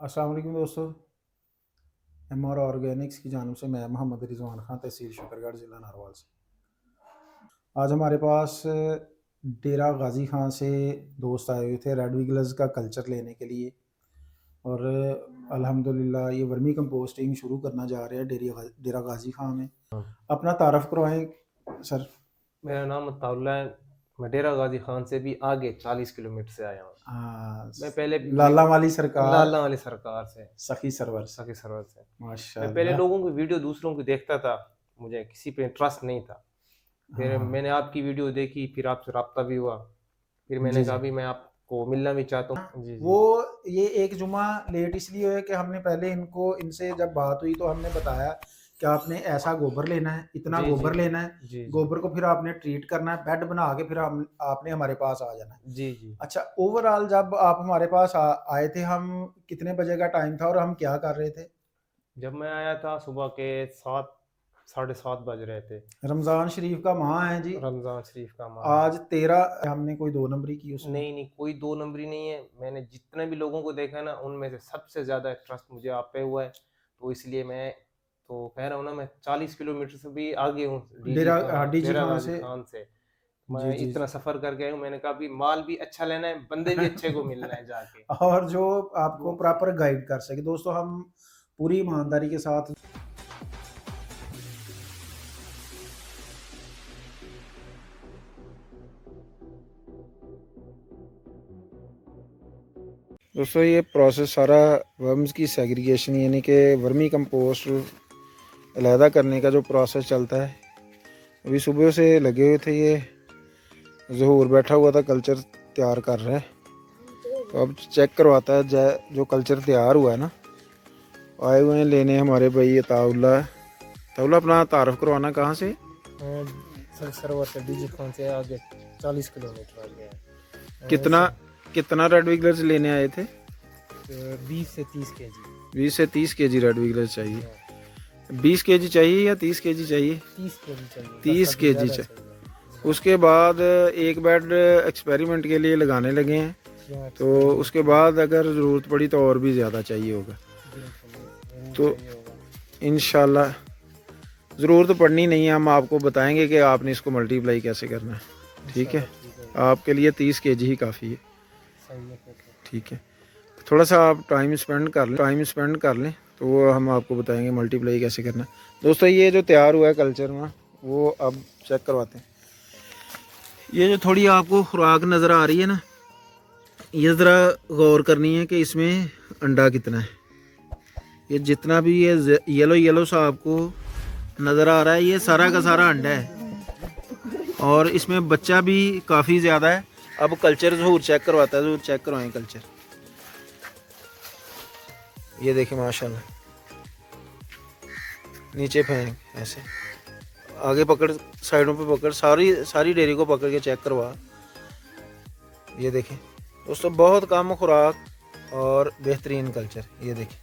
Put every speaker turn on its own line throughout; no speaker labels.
अस्सलाम वालेकुम दोस्तों। एम आर ऑर्गेनिक्स की जानब से मैं मोहम्मद रिजवान खान, तहसील शकरगढ़, ज़िला नारवाल से। आज हमारे पास डेरा गाजी खां से दोस्त आए हुए थे रेड विगलर्स का कल्चर लेने के लिए। और अल्हम्दुलिल्लाह ये वर्मी कंपोस्टिंग शुरू करना जा रहे हैं डेरा गाजी खां में। अपना तारफ़ करवाएं सर।
मेरा नाम अताउल्ला है। मैं डेरा गाजी खान से भी आगे 40 किलोमीटर से आया हूँ।
हाँ,
मैं पहले
लाला वाली सरकार,
लाला वाली सरकार से,
सखी सरवर से।
सखी सरवर से। मैं पहले
माशाल्लाह।
लोगों की वीडियो दूसरों की देखता था, मुझे किसी पे ट्रस्ट नहीं था। फिर
हाँ
मैंने आपकी वीडियो देखी, फिर आपसे रब्ता भी हुआ। फिर मैंने
जी
कहा
जी।
भी मैं आपको मिलना भी चाहता हूँ। जी
वो
जी
ये एक जुमा लेट इसलिए हुआ कि हमने पहले इनसे जब बात हुई तो हमने बताया कि आपने ऐसा गोबर लेना है, इतना
जी जी
गोबर लेना है,
जी जी
गोबर को फिर आपने ट्रीट करना है, बेड बना के फिर हम आपने हमारे पास आ जाना है।
जी जी।
अच्छा, ओवरऑल जब आप हमारे पास आए थे, हम कितने बजे का टाइम था और हम क्या कर रहे थे?
जब मैं आया था सुबह के 7 7:30 बज रहे थे।
रमज़ान शरीफ का माह है जी।
रमज़ान शरीफ का माह है।
आज 13 हमने कोई 2 नंबरी की उसमें।
नहीं, नहीं, कोई 2 नंबरी नहीं है। मैंने जितने भी लोगों को देखा है ना, उनमें से सबसे ज़्यादा ट्रस्ट मुझे आप पे हुआ है। तो इसलिए मैं तो कह रहा हूँ ना, मैं 40 किलोमीटर से भी आगे हूँ
डीजी
डेरा
खां
गाज़ी
से।
खान से।
जी
मैं
जी
इतना
जी।
सफ़र करके आया हूँ, मैंने कहा अभी माल भी अच्छा लेना है, बंदे भी अच्छे को मिलना है जाके।
और जो आपको
वो
प्रॉपर गाइड कर सके। दोस्तों, हम पूरी ईमानदारी के साथ दोस्तों ये प्रोसेस सारा वर्म्स की सेग्रीगेशन यानी कि वर्मी कंपोस्ट अलहदा करने का जो प्रोसेस चलता है, अभी सुबह से लगे हुए थे। ये ज़हूर बैठा हुआ था, कल्चर तैयार कर रहा है। तो अब चेक करवाता है जो कल्चर तैयार हुआ है ना। आए हुए हैं लेने हमारे भाई अताउल्ला। अताउल्ला, अपना तारफ़ करवाना, कहाँ से?
सरवर से डीजी खान से आगे 40 किलोमीटर आगे है।
कितना कितना रेड विगलर्स लेने आए थे?
20 से 30 केजी।
20 से 30 केजी रेड विगलर्स चाहिए। 20 केजी चाहिए या 30 केजी चाहिए?
30 केजी चाहिए,
30 केजी चाहिए। उसके बाद एक बेड एक्सपेरिमेंट के लिए लगाने लगे हैं, तो उसके बाद अगर ज़रूरत पड़ी तो और भी ज़्यादा चाहिए होगा। तो इंशाल्लाह ज़रूरत पड़नी नहीं है, हम आपको बताएंगे कि आपने इसको मल्टीप्लाई कैसे करना है। ठीक है, आपके लिए 30 केजी ही काफ़ी है। ठीक है, थोड़ा सा आप टाइम स्पेंड कर लें तो वो हम आपको बताएंगे मल्टीप्लाई कैसे करना है। दोस्तों, ये जो तैयार हुआ है कल्चर में, वो अब चेक करवाते हैं। ये जो थोड़ी आपको खुराक नज़र आ रही है ना, ये ज़रा गौर करनी है कि इसमें अंडा कितना है। ये जितना भी ये येलो येलो सा आपको नज़र आ रहा है, ये सारा का सारा अंडा है और इसमें बच्चा भी काफ़ी ज़्यादा है। अब कल्चर ज़रूर चेक करवाता है, ज़रूर चेक करवाएं कल्चर। ये देखें माशाल्लाह, नीचे फेंक, ऐसे आगे पकड़, साइडों पे पकड़, सारी डेयरी को पकड़ के चेक करवा। ये देखें दोस्तों, बहुत कम खुराक और बेहतरीन कल्चर। ये देखें।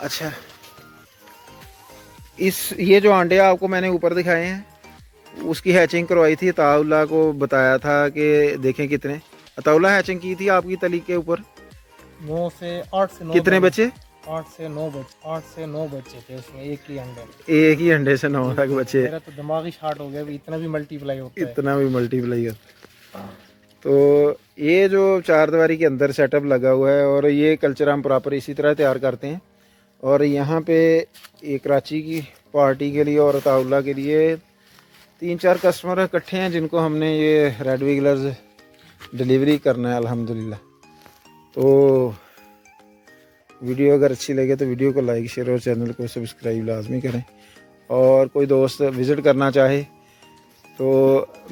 अच्छा, ये जो अंडे आपको मैंने ऊपर दिखाए हैं, उसकी हैचिंग करवाई थी। अताउल्ला को बताया था कि देखें कितने। अताउल्ला हैचिंग की थी आपकी तली के ऊपर
9 से 8 से 9
कितने बच्चे?
8 से 9 बच्चे थे उसमें, एक ही अंडे।
एक ही अंडे से 9 तक बच्चे।
मेरा तो दिमाग ही शार्ट हो गया, इतना भी मल्टीप्लाई होता है।
इतना भी मल्टीप्लाई होता है। तो ये जो 4 दीवारी के अंदर सेटअप लगा हुआ है और ये कल्चर हम प्रॉपर इसी तरह तैयार करते हैं। और यहाँ पे एक कराची की पार्टी के लिए और अताउल्ला के लिए 3-4 कस्टमर इकट्ठे हैं जिनको हमने ये रेड विगलर्स डिलीवरी करना है अल्हम्दुलिल्लाह। तो वीडियो अगर अच्छी लगे तो वीडियो को लाइक, शेयर और चैनल को सब्सक्राइब लाजमी करें। और कोई दोस्त विज़िट करना चाहे तो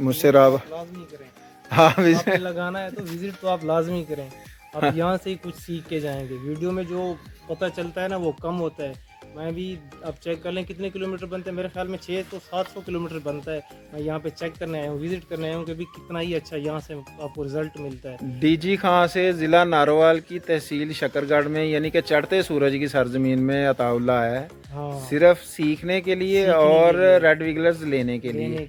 मुझसे
लाजमी करें।
हाँ,
आपने लगाना है तो विजिट तो आप लाजमी करें। आप यहाँ से ही कुछ सीख के जाएंगे। वीडियो में जो पता चलता है ना, वो कम होता है। मैं भी अब चेक कर लें कितने किलोमीटर बनते हैं। मेरे ख्याल में 600-700 किलोमीटर बनता है। मैं यहाँ पे चेक करने आया हूँ, विजिट करने आया हूँ कि भी कितना ही अच्छा यहाँ से आपको रिजल्ट मिलता है।
डीजी खां से ज़िला नारोवाल की तहसील शकरगढ़ में, यानी कि चढ़ते सूरज की सरजमीन में अताउल्ला है।
हाँ,
सिर्फ सीखने के लिए और रेड विगलर्स लेने के लिए।